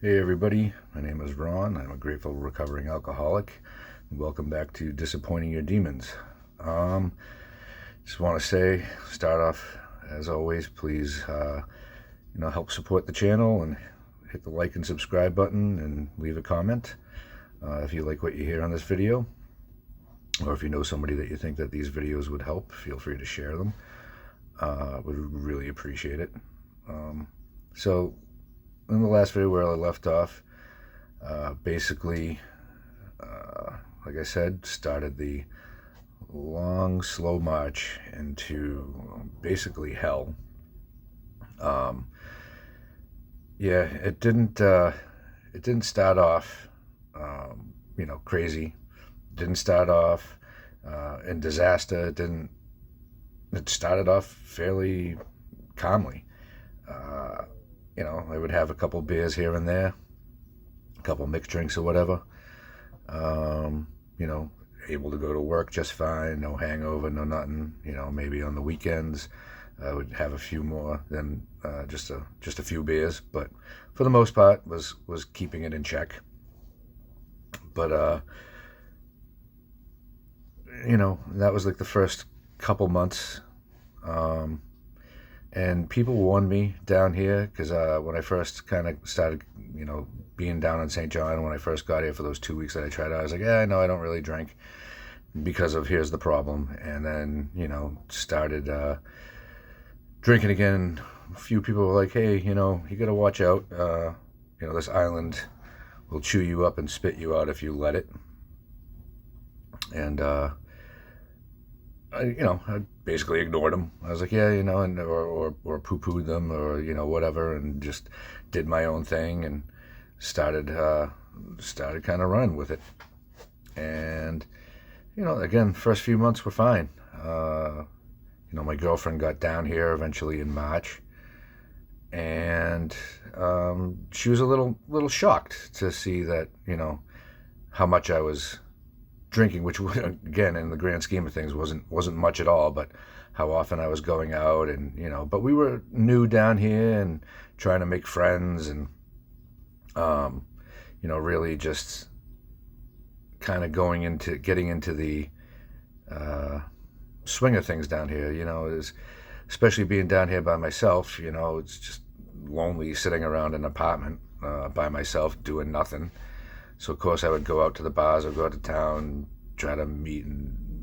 Hey everybody, my name is Ron. I'm a grateful recovering alcoholic. Welcome back to Disappointing Your Demons. Um, just want to say, start off as always, please, help support the channel and hit the like and subscribe button and leave a comment if you like what you hear on this video, or if you know somebody that you think that these videos would help, feel free to share them. Would really appreciate it. So in the last video where I left off, basically, like I said, started the long, slow march into basically hell. Yeah, it didn't start off, crazy. It didn't start off in disaster. It started off fairly calmly. I would have a couple beers here and there, a couple mixed drinks or whatever. Able to go to work just fine, no hangover, no nothing. Maybe on the weekends I would have a few more than just a few beers, but for the most part was keeping it in check. But that was like the first couple months. And people warned me down here because when I first kind of started, being down in St. John, when I first got here for those 2 weeks that I tried out, I was like, yeah, I know I don't really drink because of here's the problem. And then, started drinking again. A few people were like, hey, you got to watch out. This island will chew you up and spit you out if you let it. And I basically ignored them. I was like, yeah, and or poo-pooed them, or whatever, and just did my own thing and started kind of running with it. And again, first few months were fine. My girlfriend got down here eventually in March, and she was a little shocked to see that how much I was drinking, which again in the grand scheme of things wasn't much at all, but how often I was going out, and but we were new down here and trying to make friends, and really just kind of getting into the swing of things down here. Especially being down here by myself, it's just lonely sitting around an apartment by myself doing nothing. So of course I would go out to the bars or go out to town, try to meet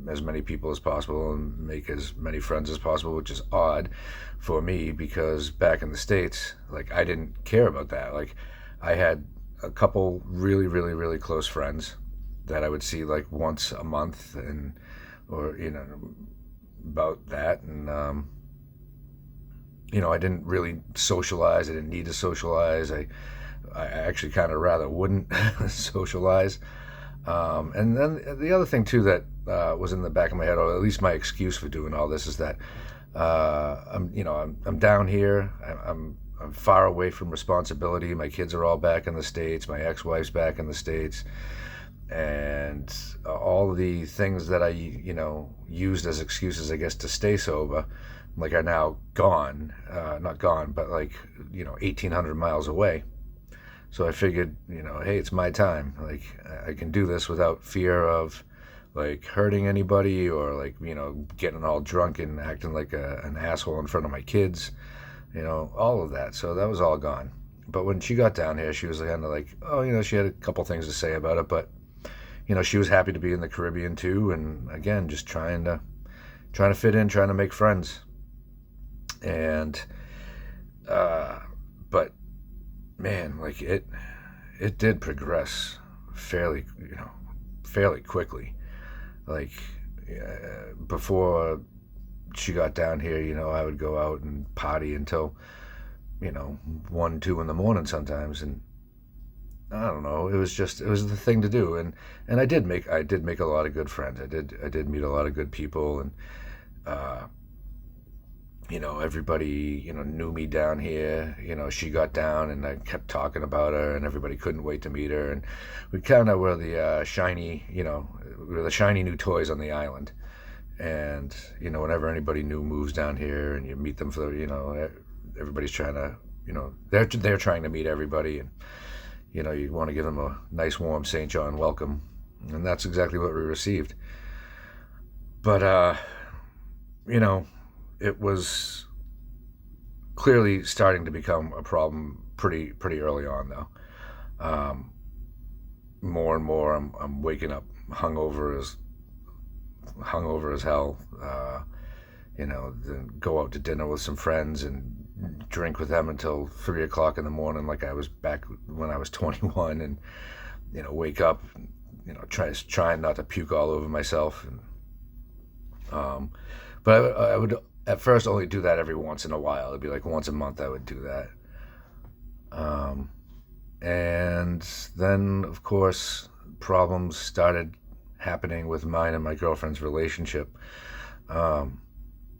as many people as possible and make as many friends as possible, which is odd for me because back in the States, like, I didn't care about that. Like, I had a couple really, really, really close friends that I would see like once a month, or about that. And I didn't really socialize. I didn't need to socialize. I actually kind of rather wouldn't socialize. And then the other thing too that was in the back of my head, or at least my excuse for doing all this, is that I'm down here. I'm far away from responsibility. My kids are all back in the States. My ex-wife's back in the States, and all the things that I used as excuses, I guess, to stay sober, like, are now gone. Not gone, but like 1,800 miles away. So I figured, hey, it's my time. Like, I can do this without fear of like hurting anybody, or like, getting all drunk and acting like an asshole in front of my kids, all of that. So that was all gone. But when she got down here, she was kind of like, oh, she had a couple things to say about it, but she was happy to be in the Caribbean too. And again, just trying to fit in, trying to make friends. And, but man, like, it did progress fairly quickly. Like, before she got down here, I would go out and party until 1, 2 in the morning sometimes, and I don't know, it was the thing to do. And I did make a lot of good friends. I did meet a lot of good people, and everybody, knew me down here. She got down and I kept talking about her, and everybody couldn't wait to meet her. And we kind of were the shiny new toys on the island. And, whenever anybody new moves down here and you meet them for everybody's trying to, they're trying to meet everybody. And you want to give them a nice warm St. John welcome, and that's exactly what we received. But it was clearly starting to become a problem pretty early on, though. More and more, I'm waking up hungover as hell. Then go out to dinner with some friends and drink with them until 3 o'clock in the morning, like I was back when I was 21, and wake up, trying not to puke all over myself. And but I would at first only do that every once in a while. It'd be like once a month I would do that. And then, of course, problems started happening with mine and my girlfriend's relationship.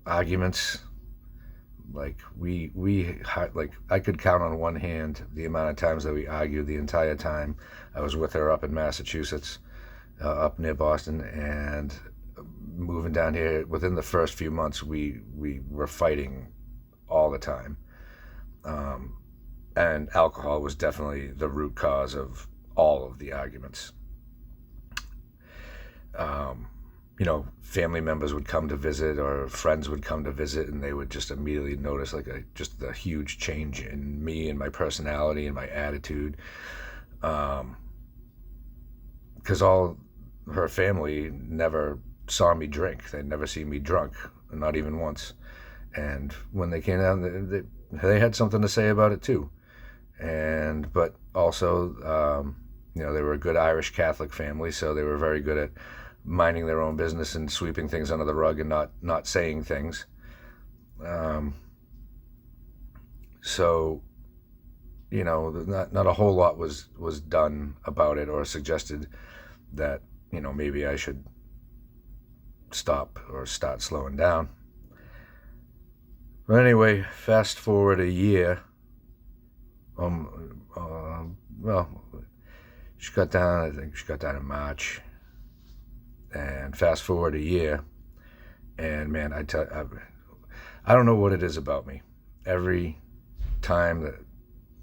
Arguments, like I could count on one hand the amount of times that we argued the entire time I was with her up in Massachusetts, up near Boston, and moving down here. Within the first few months, we were fighting all the time. And alcohol was definitely the root cause of all of the arguments. Family members would come to visit, or friends would come to visit, and they would just immediately notice just a huge change in me and my personality and my attitude. Because all her family never saw me drink. They'd never seen me drunk, not even once. And when they came down, they had something to say about it too. But also, they were a good Irish Catholic family, so they were very good at minding their own business and sweeping things under the rug and not saying things. So, not a whole lot was done about it, or suggested that, maybe I should stop or start slowing down. But anyway, fast forward a year. She got down, I think she got down in March. And fast forward a year, and man, I don't know what it is about me. Every time that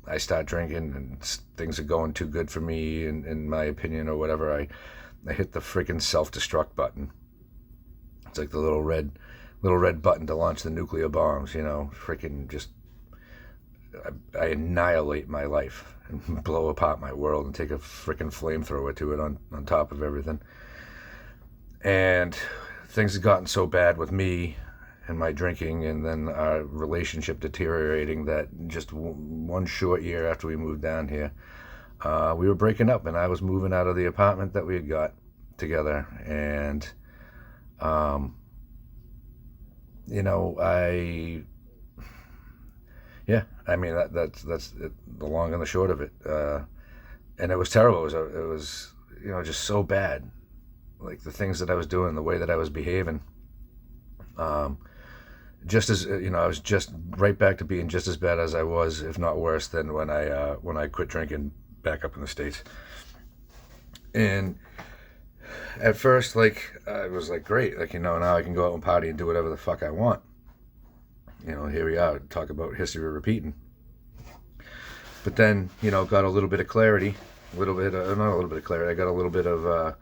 I start drinking and things are going too good for me, in my opinion, or whatever, I hit the freaking self-destruct button. It's like the little red button to launch the nuclear bombs, freaking just, I annihilate my life and blow apart my world and take a freaking flamethrower to it on top of everything. And things had gotten so bad with me and my drinking, and then our relationship deteriorating, that just one short year after we moved down here, we were breaking up, and I was moving out of the apartment that we had got together. And, that's it, the long and the short of it. And it was terrible. It was just so bad. Like the things that I was doing, the way that I was behaving, just as I was just right back to being just as bad as I was, if not worse, than when I quit drinking back up in the States. And at first, I was great, now I can go out and party and do whatever the fuck I want. Here we are, talk about history repeating. But then, got a little bit of clarity, not a little bit of clarity. I got a little bit of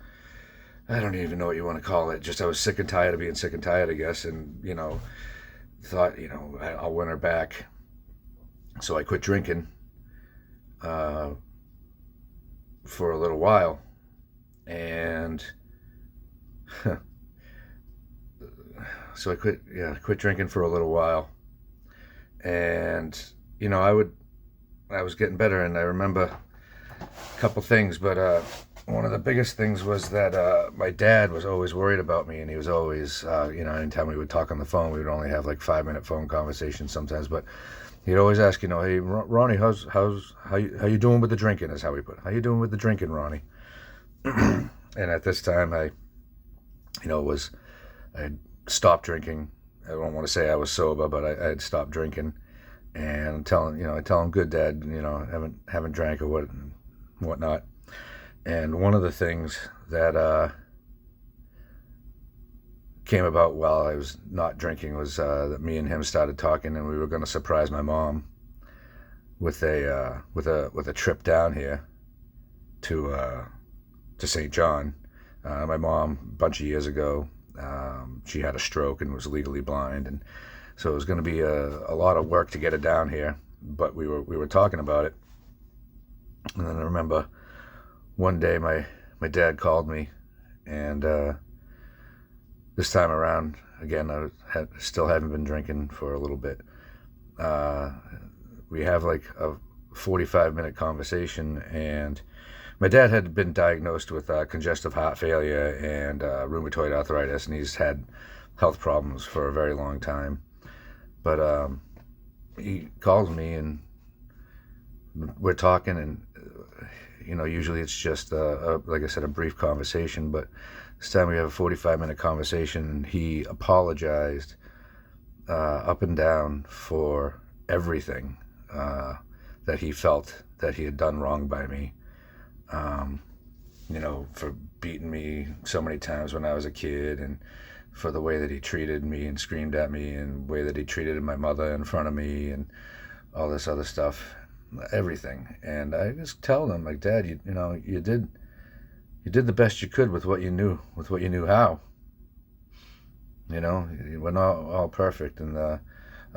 I don't even know what you want to call it. Just I was sick and tired of being sick and tired, I guess, and thought I'll win her back. So I quit drinking for a little while, and so I quit drinking for a little while, and I was getting better, and I remember a couple things, but one of the biggest things was that my dad was always worried about me, and he was always, anytime we would talk on the phone, we would only have 5-minute phone conversations sometimes, but he'd always ask, hey, Ronnie, how you doing with the drinking, is how we put it. How you doing with the drinking, Ronnie? And at this time, I had stopped drinking. I don't want to say I was sober, but I had stopped drinking, and I tell him, good, Dad, haven't drank or whatnot. And one of the things that came about while I was not drinking was that me and him started talking, and we were going to surprise my mom with a trip down here. to St. John. My mom, a bunch of years ago, she had a stroke and was legally blind, and so it was going to be a lot of work to get her down here. But we were talking about it, and then I remember one day my dad called me, and this time around, again, still haven't been drinking for a little bit. We have like a 45-minute conversation, and my dad had been diagnosed with congestive heart failure and rheumatoid arthritis, and he's had health problems for a very long time. But he calls me, and we're talking, and usually it's just like I said, a brief conversation. But this time we have a 45-minute conversation, and he apologized up and down for everything that he felt that he had done wrong by me. For beating me so many times when I was a kid, and for the way that he treated me and screamed at me, and the way that he treated my mother in front of me, and all this other stuff, everything. And I just tell him, like, Dad, you did the best you could with what you knew how. We're not all perfect, and I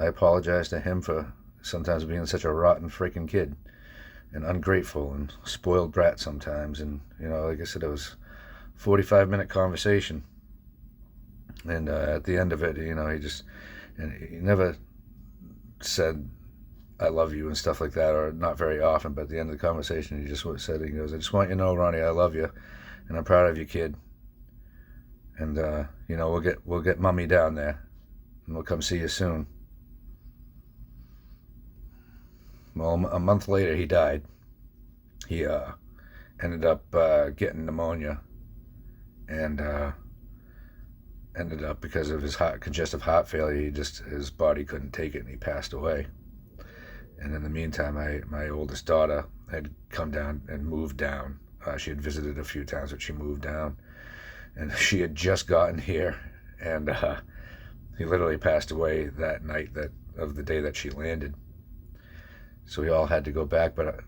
apologize to him for sometimes being such a rotten freaking kid, and ungrateful and spoiled brat sometimes. And like I said, it was a 45-minute conversation, and at the end of it, he never said I love you and stuff like that, or not very often, but at the end of the conversation he just said, he goes, I just want you to know, Ronnie, I love you, and I'm proud of you, kid, and we'll get Mummy down there, and we'll come see you soon. Well, a month later, he died. He ended up getting pneumonia, and ended up, because of his congestive heart failure, his body couldn't take it, and he passed away. And in the meantime, my oldest daughter had come down and moved down. She had visited a few times, but she moved down, and she had just gotten here, and he literally passed away that night of the day that she landed. So we all had to go back, but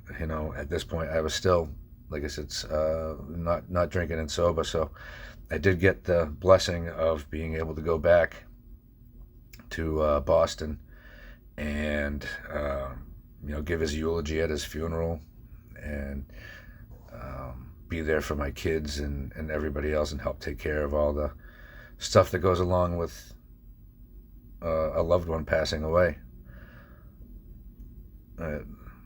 at this point I was still, like I said, not drinking and sober. So I did get the blessing of being able to go back to Boston and give his eulogy at his funeral, and be there for my kids and everybody else, and help take care of all the stuff that goes along with a loved one passing away.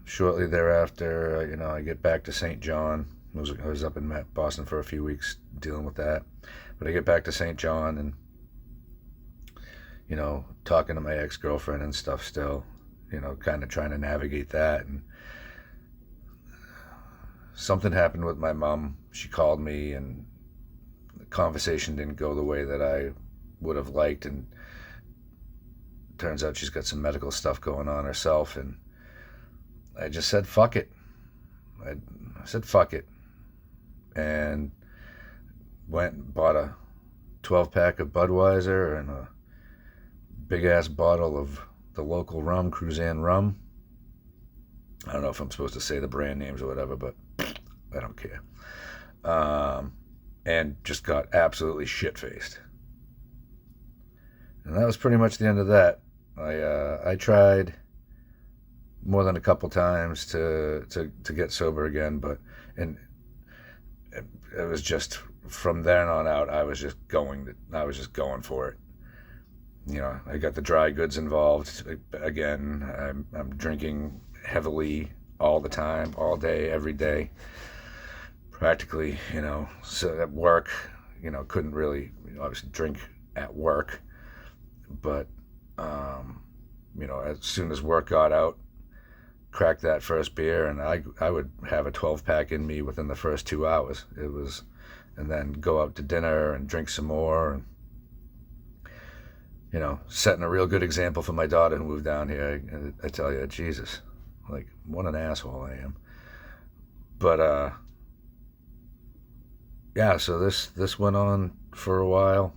Shortly thereafter, I get back to St. John. I was up in Boston for a few weeks dealing with that, but I get back to St. John, and talking to my ex-girlfriend and stuff still, kind of trying to navigate that. And something happened with my mom. She called me, and the conversation didn't go the way that I would have liked, and it turns out she's got some medical stuff going on herself, and I just said, fuck it. I said, fuck it. And went and bought a 12-pack of Budweiser and a big-ass bottle of the local rum, Cruzan rum. I don't know if I'm supposed to say the brand names or whatever, but I don't care. And just got absolutely shit-faced. And that was pretty much the end of that. I tried more than a couple times to get sober again, but it was just from then on out, I was just going for it. I got the dry goods involved again. I'm drinking heavily all the time, all day, every day, practically. So at work, couldn't really obviously drink at work, but as soon as work got out, crack that first beer, and I would have a 12-pack in me within the first 2 hours. And then go out to dinner and drink some more, and setting a real good example for my daughter who moved down here. I tell you, Jesus, like, what an asshole I am. But yeah, so this went on for a while,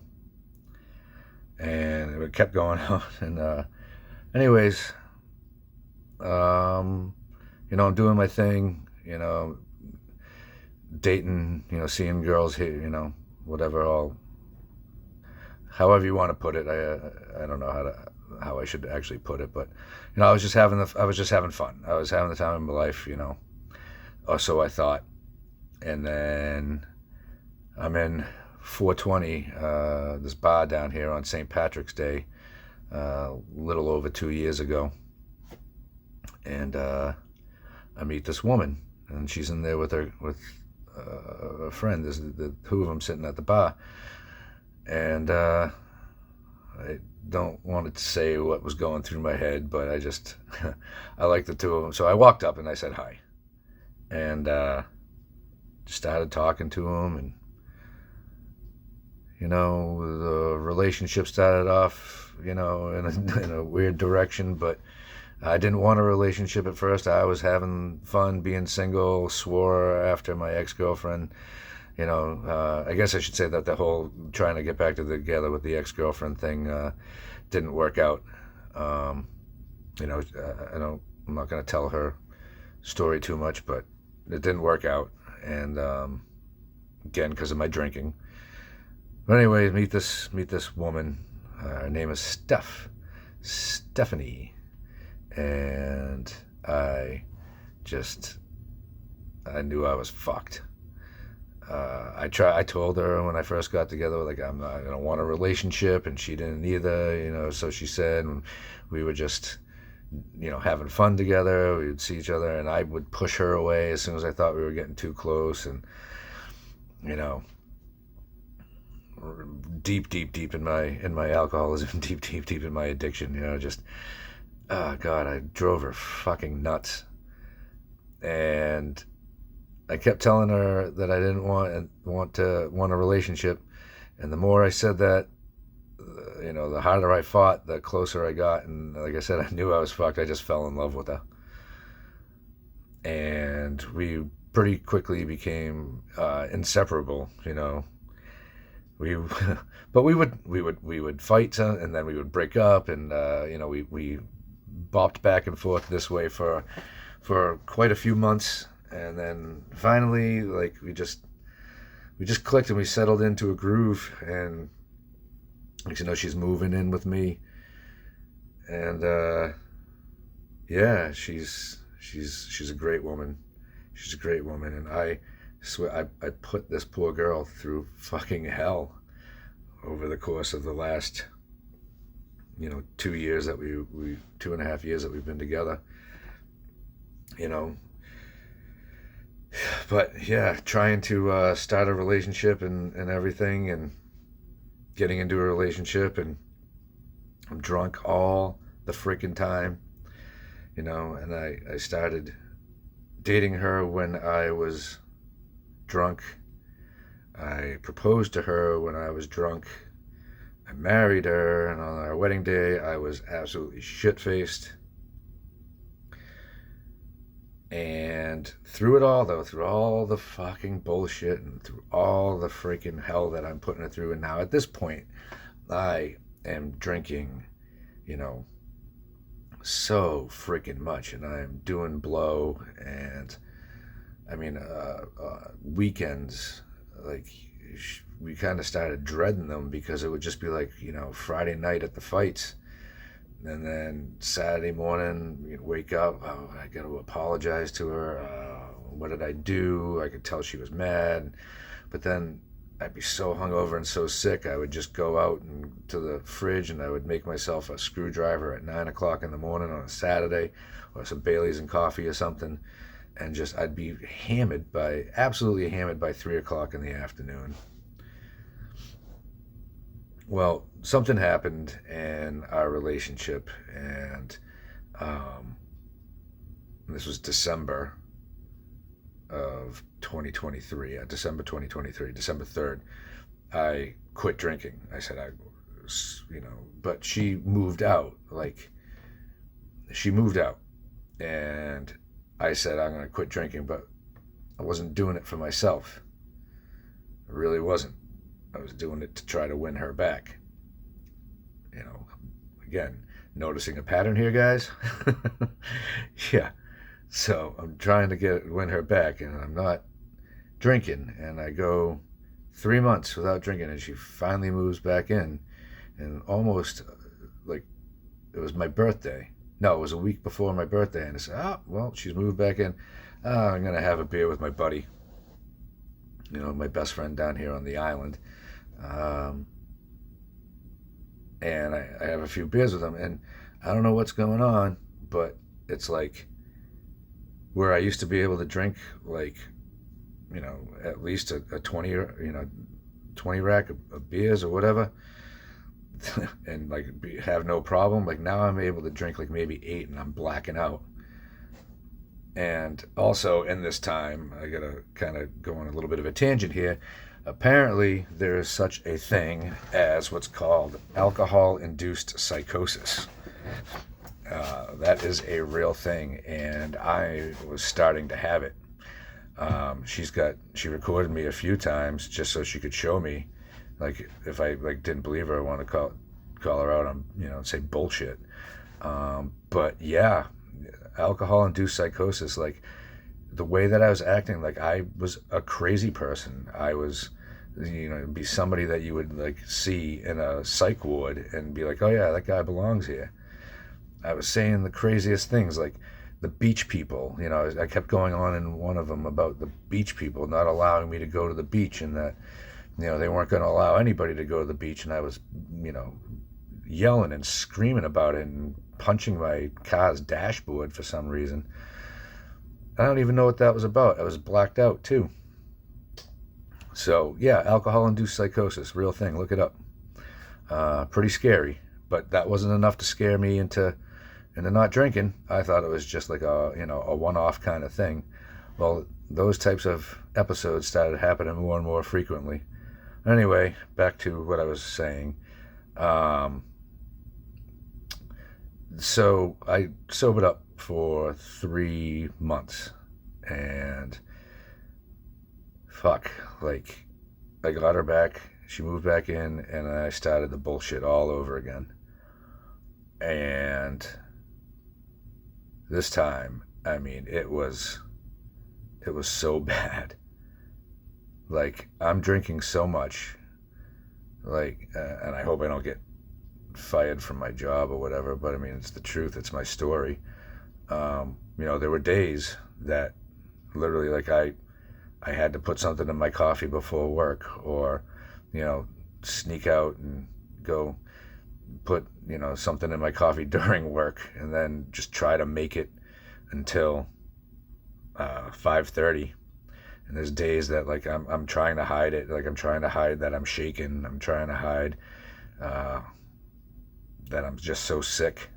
and it kept going on. And anyways, I'm doing my thing, dating, seeing girls here, whatever, all however you want to put it. I don't know how I should actually put it, but I was just having fun. I was having the time of my life, or so I thought. And then I'm in 420, this bar down here on St. Patrick's Day, a little over 2 years ago, and I meet this woman, and she's in there with a friend. There's the two of them sitting at the bar, and I don't want to say what was going through my head, but I just I like the two of them. So I walked up and I said hi, and started talking to him, and the relationship started off, in a weird direction, but I didn't want a relationship at first. I was having fun being single, swore after my ex-girlfriend. I guess I should say that the whole trying to get back together with the ex-girlfriend thing didn't work out. I'm not going to tell her story too much, but it didn't work out. And again, because of my drinking. But anyway, meet this woman. Her name is Stephanie, and I knew I was fucked. I told her when I first got together, like, I don't want a relationship, and she didn't either, so she said, and we were just, having fun together. We would see each other, and I would push her away as soon as I thought we were getting too close, and, deep in my alcoholism, deep in my addiction, just, oh God, I drove her fucking nuts. And I kept telling her that I didn't want a relationship, and the more I said that, the harder I fought, the closer I got, and like I said, I knew I was fucked. I just fell in love with her, and we pretty quickly became inseparable. But we would fight, and then we would break up, and we bopped back and forth this way for quite a few months. And then finally, like, we just clicked, and we settled into a groove. And she's moving in with me, and yeah, she's a great woman. She's a great woman, and I swear I put this poor girl through fucking hell over the course of the last 2 years that we 2.5 years that we've been together. But yeah, trying to start a relationship and everything, and getting into a relationship, and I'm drunk all the freaking time, and I started dating her when I was drunk. I proposed to her when I was drunk. I married her, and on our wedding day, I was absolutely shit-faced. And through it all, though, through all the fucking bullshit and through all the freaking hell that I'm putting her through, and now at this point, I am drinking, so freaking much, and I'm doing blow, and I mean, weekends, like, we kind of started dreading them, because it would just be like, Friday night at the fights. And then Saturday morning, you'd wake up, oh, I got to apologize to her. What did I do? I could tell she was mad. But then I'd be so hungover and so sick, I would just go out to the fridge, and I would make myself a screwdriver at 9 o'clock in the morning on a Saturday, or some Baileys and coffee or something. And just, I'd be absolutely hammered by 3 o'clock in the afternoon. Well, something happened in our relationship, and this was December of 2023, December 2023, December 3rd, I quit drinking. I said, but she moved out, and I said, I'm going to quit drinking, but I wasn't doing it for myself. I really wasn't. I was doing it to try to win her back. Again, noticing a pattern here, guys? Yeah. So I'm trying to win her back, and I'm not drinking, and I go 3 months without drinking, and she finally moves back in, and almost like it was my birthday. No, it was a week before my birthday, and I said, "Oh, well, she's moved back in. I'm gonna have a beer with my buddy, my best friend down here on the island." Um, and I have a few beers with him, and I don't know what's going on, but it's like where I used to be able to drink like, at least a 20 or 20 rack of beers or whatever, and like have no problem. Like now I'm able to drink like maybe 8 and I'm blacking out. And also in this time, I gotta kind of go on a little bit of a tangent here. Apparently, there is such a thing as what's called alcohol-induced psychosis. That is a real thing, and I was starting to have it. She recorded me a few times just so she could show me, like if I like didn't believe her, I want to call her out on say bullshit. But yeah, alcohol-induced psychosis, like the way that I was acting, like I was a crazy person. I was, be somebody that you would like see in a psych ward and be like, oh yeah, that guy belongs here. I was saying the craziest things, like the beach people. I kept going on in one of them about the beach people not allowing me to go to the beach, and that, they weren't going to allow anybody to go to the beach, and I was, yelling and screaming about it and punching my car's dashboard for some reason. I don't even know what that was about. I was blacked out too. So yeah, alcohol-induced psychosis, real thing. Look it up. Pretty scary, but that wasn't enough to scare me into not drinking. I thought it was just like a one-off kind of thing. Well, those types of episodes started happening more and more frequently. Anyway, back to what I was saying. So I sobered up for 3 months, and fuck, like I got her back, she moved back in, and I started the bullshit all over again. And this time, I mean, it was so bad. Like I'm drinking so much, like, and I hope I don't get fired from my job or whatever, but I mean, it's the truth. It's my story. There were days that literally, like, I had to put something in my coffee before work, or, sneak out and go put, something in my coffee during work, and then just try to make it until 5:30. And there's days that like I'm trying to hide it. Like I'm trying to hide that I'm shaking. I'm trying to hide that I'm just so sick,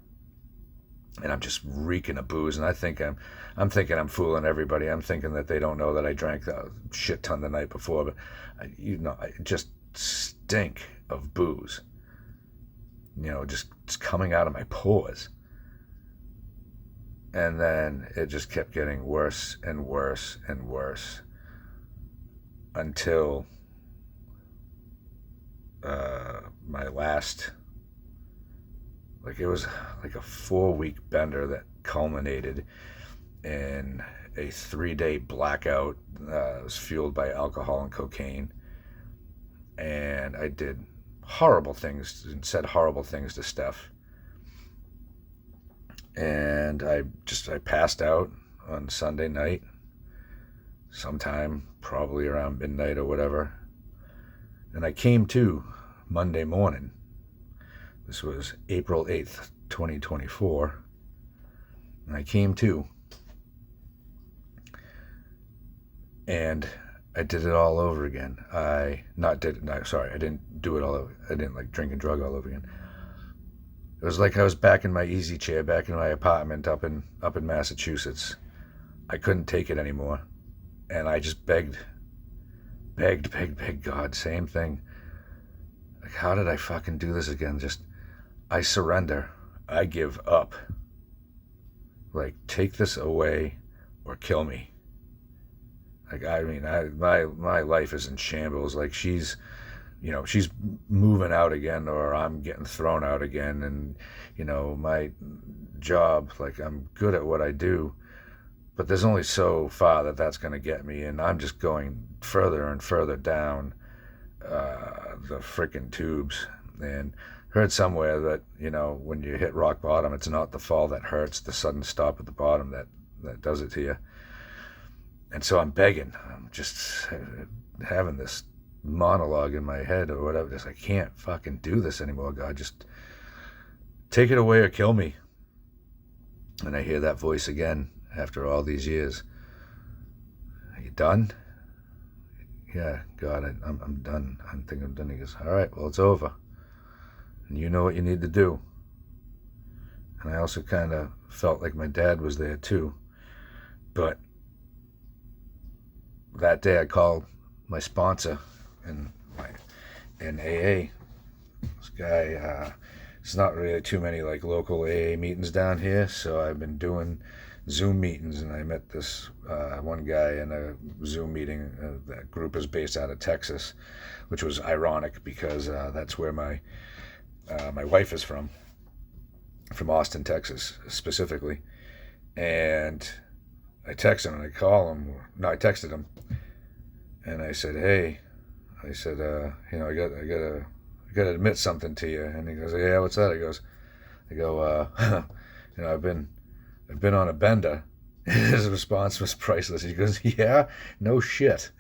and I'm just reeking of booze. And I'm thinking I'm fooling everybody. I'm thinking that they don't know that I drank a shit ton the night before, but I just stink of booze. Just coming out of my pores. And then it just kept getting worse and worse and worse until my last, like, it was like a 4-week bender that culminated in a 3-day blackout. It was fueled by alcohol and cocaine. And I did horrible things and said horrible things to Steph. And I passed out on Sunday night, sometime probably around midnight or whatever. And I came to Monday morning. This was April 8th, 2024. And I came to. And I did it all over again. I didn't do it all over. I didn't like drink and drug all over again. It was like I was back in my easy chair, back in my apartment up in Massachusetts. I couldn't take it anymore. And I just begged God, same thing. Like, how did I fucking do this again? I surrender. I give up. Like, take this away or kill me. Like, I mean, my life is in shambles. Like, she's moving out again, or I'm getting thrown out again. And, my job, like, I'm good at what I do, but there's only so far that that's going to get me, and I'm just going further and further down the freaking tubes. And heard somewhere that, you know, when you hit rock bottom, it's not the fall that hurts, the sudden stop at the bottom that does it to you. And so I'm begging, I'm just having this monologue in my head or whatever, just I can't fucking do this anymore, God, just take it away or kill me. And I hear that voice again after all these years. Are you done? Yeah, God, I'm done. I think I'm done. He goes, all right, well, it's over. And you know what you need to do. And I also kind of felt like my dad was there too. But that day I called my sponsor in AA. This guy, there's not really too many like local AA meetings down here, so I've been doing Zoom meetings, and I met this one guy in a Zoom meeting. That group is based out of Texas, which was ironic because that's where my wife is from Austin, Texas, specifically. And I texted him, and I texted him, and I said, hey, I said, you know, I gotta admit something to you. And he goes, yeah, what's that? I go, you know, I've been on a bender. His response was priceless. He goes, yeah, no shit.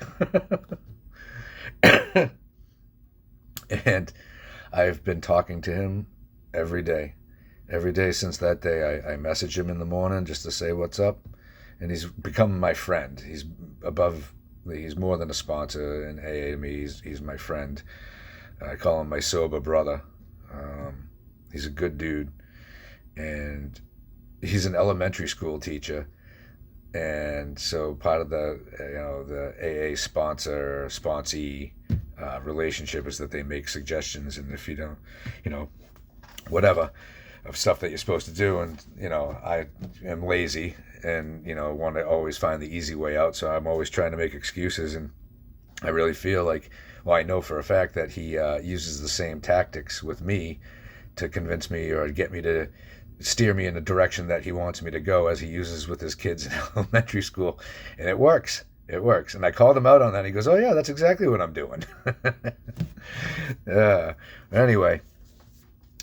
And I've been talking to him every day. Every day since that day, I message him in the morning just to say what's up. And he's become my friend. He's more than a sponsor in AA to me. He's my friend. I call him my sober brother. He's a good dude. And he's an elementary school teacher. And so part of the AA sponsee relationship is that they make suggestions, and if you don't, you know, whatever of stuff that you're supposed to do, and you know, I am lazy and, you know, want to always find the easy way out, so I'm always trying to make excuses. And I really feel like, well, I know for a fact that he uses the same tactics with me to convince me or get me to steer me in the direction that he wants me to go, as he uses with his kids in elementary school. And it works. It works. And I called him out on that. He goes, oh yeah, that's exactly what I'm doing. Yeah. Anyway.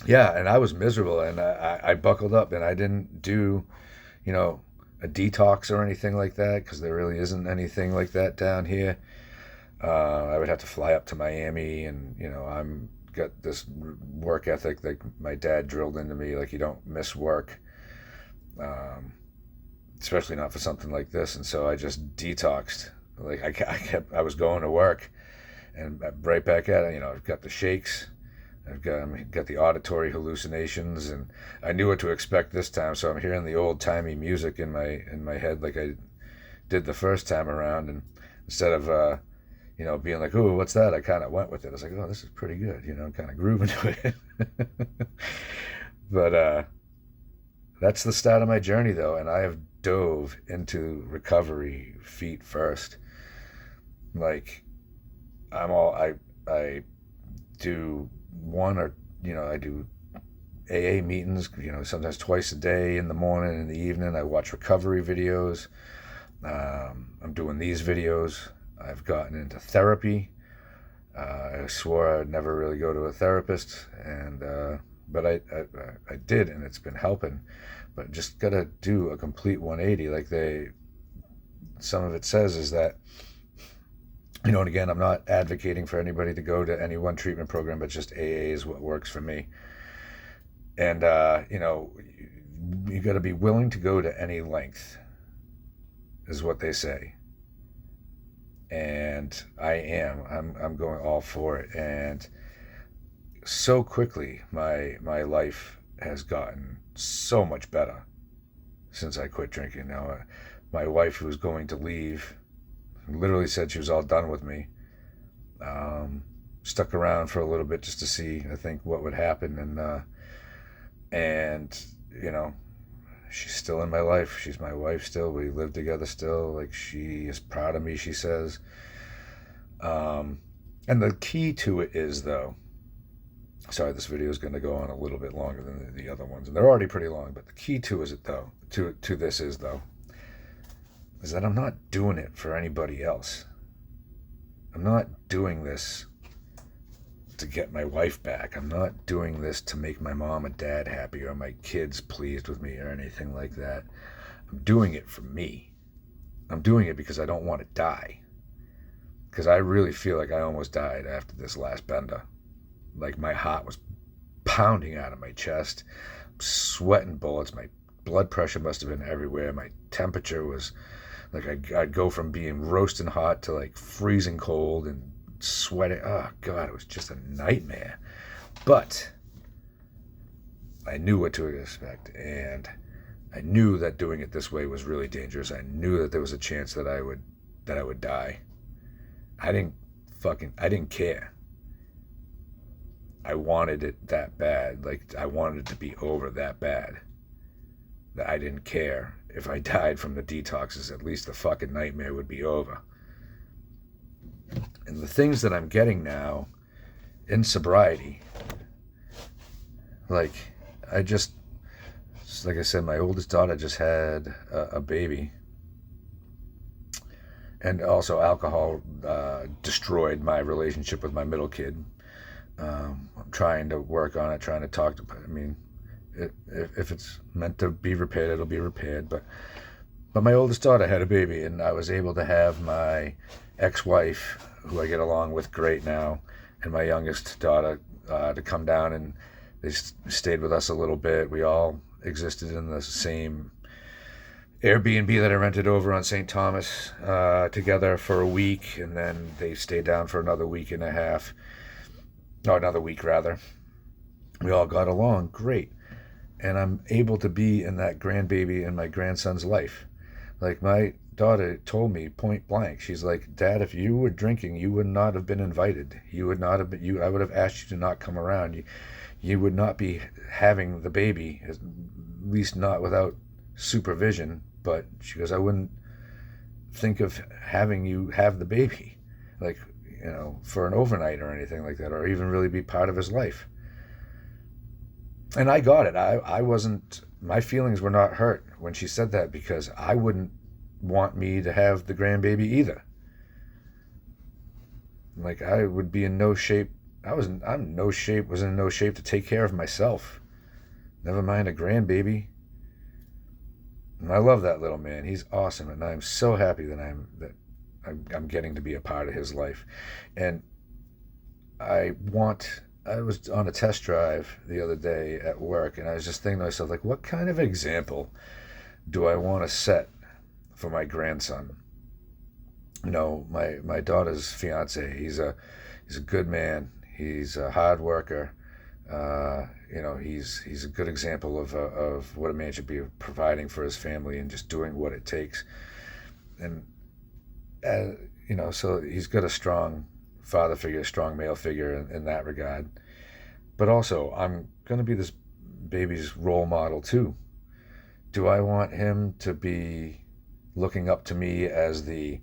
Yeah. And I was miserable, and I buckled up, and I didn't do, you know, a detox or anything like that, because there really isn't anything like that down here. I would have to fly up to Miami, and, you know, I'm got this work ethic that my dad drilled into me, like you don't miss work, especially not for something like this. And so I just detoxed. Like I was going to work and right back at it. You know, I've got the shakes, I've got the auditory hallucinations, and I knew what to expect this time. So I'm hearing the old timey music in my head like I did the first time around, and instead of you know, being like, oh, what's that? I kind of went with it. I was like, oh, this is pretty good. You know, I'm kind of grooving to it. But that's the start of my journey, though. And I have dove into recovery feet first. Like, I do one or, you know, I do AA meetings, you know, sometimes twice a day, in the morning and in the evening. I watch recovery videos. I'm doing these videos. I've gotten into therapy. I swore I'd never really go to a therapist, and but I did, and it's been helping. But just gotta do a complete 180. Like some of it says is that, you know, and again, I'm not advocating for anybody to go to any one treatment program, but just AA is what works for me. And you know, you got to be willing to go to any length, is what they say. And I'm going all for it. And so quickly my life has gotten so much better since I quit drinking. Now my wife, who was going to leave, literally said she was all done with me. Stuck around for a little bit just to see, I think, what would happen. And you know, she's still in my life. She's my wife still. We live together still. Like, she is proud of me, she says. And the key to it is, though, sorry, this video is going to go on a little bit longer than the other ones, and they're already pretty long, but the key to this is, though, is that I'm not doing it for anybody else. I'm not doing this to get my wife back. I'm not doing this to make my mom and dad happy or my kids pleased with me or anything like that. I'm doing it for me. I'm doing it because I don't want to die. Because I really feel like I almost died after this last bender. Like my heart was pounding out of my chest, sweating bullets. My blood pressure must have been everywhere. My temperature was like I'd go from being roasting hot to like freezing cold and sweating. Oh God, it was just a nightmare. But I knew what to expect, and I knew that doing it this way was really dangerous. I knew that there was a chance that I would die. I didn't care. I wanted it that bad. Like, I wanted it to be over that bad. That I didn't care. If I died from the detoxes, at least the fucking nightmare would be over. And the things that I'm getting now in sobriety, like I said, my oldest daughter just had a baby. And also alcohol destroyed my relationship with my middle kid. I'm trying to work on it, trying to talk to, I mean, if it's meant to be repaired, it'll be repaired. But my oldest daughter had a baby, and I was able to have my ex-wife, who I get along with great now, and my youngest daughter to come down, and they stayed with us a little bit. We all existed in the same Airbnb that I rented over on St. Thomas together for a week, and then they stayed down for another week and a half. No, another week rather. We all got along great. And I'm able to be in that grandbaby and my grandson's life. Like, my daughter told me point blank, she's like, Dad, if you were drinking, you would not have been invited. You would not have been, I would have asked you to not come around. You would not be having the baby, at least not without supervision. But she goes, I wouldn't think of having you have the baby, like, you know, for an overnight or anything like that, or even really be part of his life. And I got it. I wasn't, my feelings were not hurt when she said that, because I wouldn't want me to have the grandbaby either. Like, I would be in no shape. Was in no shape to take care of myself. Never mind a grandbaby. And I love that little man. He's awesome, and I'm so happy that I'm getting to be a part of his life. And I was on a test drive the other day at work, and I was just thinking to myself, like, what kind of example do I want to set for my grandson? You know, my daughter's fiance, he's a good man. He's a hard worker. You know, he's a good example of what a man should be, providing for his family and just doing what it takes. And you know, so he's got a strong father figure, a strong male figure in that regard. But also, I'm going to be this baby's role model too. Do I want him to be looking up to me as the,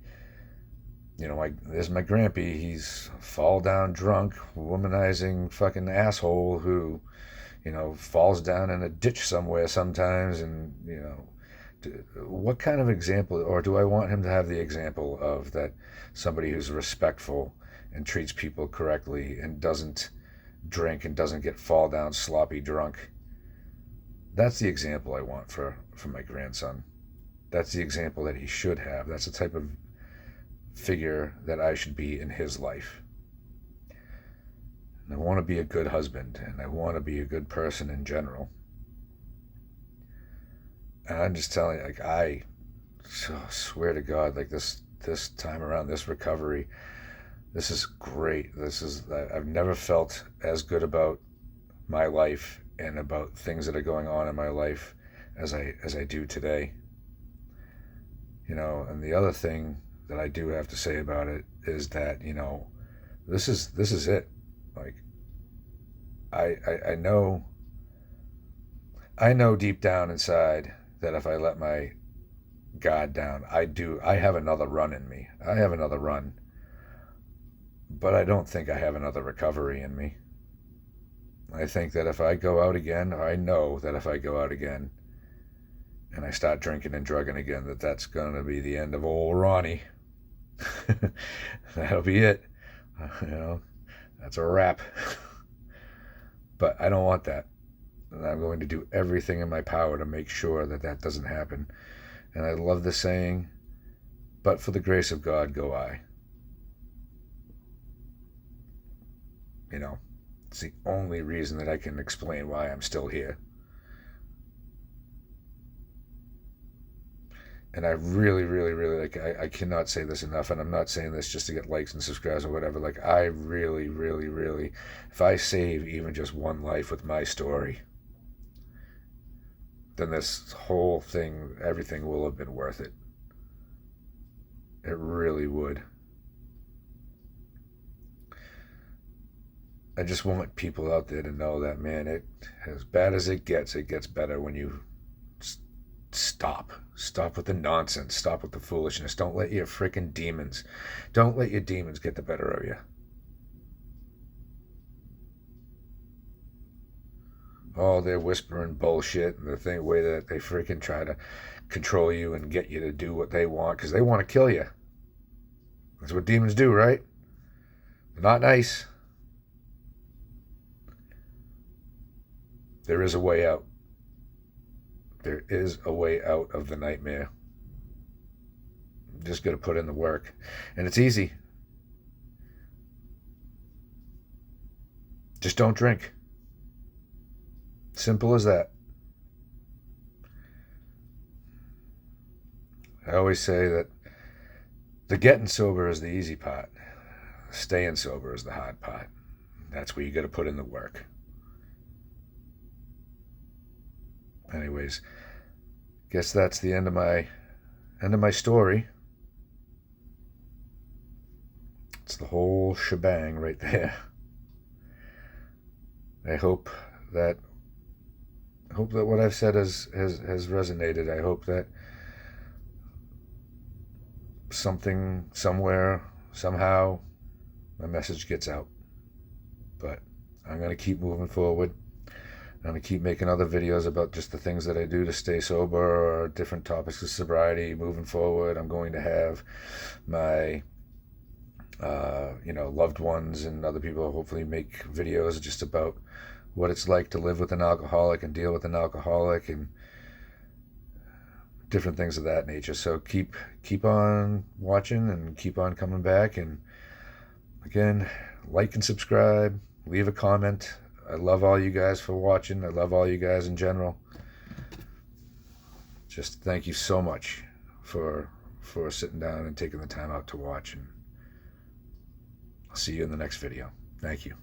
you know, there's my grampy, he's fall down drunk, womanizing fucking asshole who, you know, falls down in a ditch somewhere sometimes, and, you know, what kind of example, or do I want him to have the example of that somebody who's respectful and treats people correctly and doesn't drink and doesn't get fall down sloppy drunk? That's the example I want for my grandson. That's the example that he should have. That's the type of figure that I should be in his life. And I want to be a good husband, and I want to be a good person in general. And I'm just telling you, like, I swear to God, like, this time around, this recovery, this is great. I've never felt as good about my life and about things that are going on in my life as I do today. You know, and the other thing that I do have to say about it is that, you know, this is it. Like, I know deep down inside that if I let my guard down, I have another run in me. I have another run. But I don't think I have another recovery in me. I think that if I go out again, or I know that if I go out again and I start drinking and drugging again, that's going to be the end of old Ronnie. That'll be it. That's a wrap. But I don't want that. And I'm going to do everything in my power to make sure that doesn't happen. And I love the saying, but for the grace of God go I. It's the only reason that I can explain why I'm still here. And I really, really, really, I cannot say this enough, and I'm not saying this just to get likes and subscribes or whatever. I really, really, really, if I save even just one life with my story, then this whole thing, everything will have been worth it. It really would. I just want people out there to know that, man, as bad as it gets better when you stop with the nonsense, stop with the foolishness. Don't let your freaking demons get the better of you. Oh, they're whispering bullshit, and the way that they freaking try to control you and get you to do what they want, because they want to kill you. That's what demons do, right? They're not nice. There is a way out. There is a way out of the nightmare. You just got to put in the work. And it's easy. Just don't drink. Simple as that. I always say that the getting sober is the easy part. Staying sober is the hard part. That's where you got to put in the work. Anyways, guess that's the end of my story. It's the whole shebang right there. I hope that what I've said has resonated. I hope that something, somewhere, somehow, my message gets out. But I'm going to keep moving forward. I'm going to keep making other videos about just the things that I do to stay sober or different topics of sobriety moving forward. I'm going to have my loved ones and other people hopefully make videos just about what it's like to live with an alcoholic and deal with an alcoholic and different things of that nature. So keep on watching and keep on coming back. And again, like and subscribe, leave a comment. I love all you guys for watching. I love all you guys in general. Just thank you so much for sitting down and taking the time out to watch. And I'll see you in the next video. Thank you.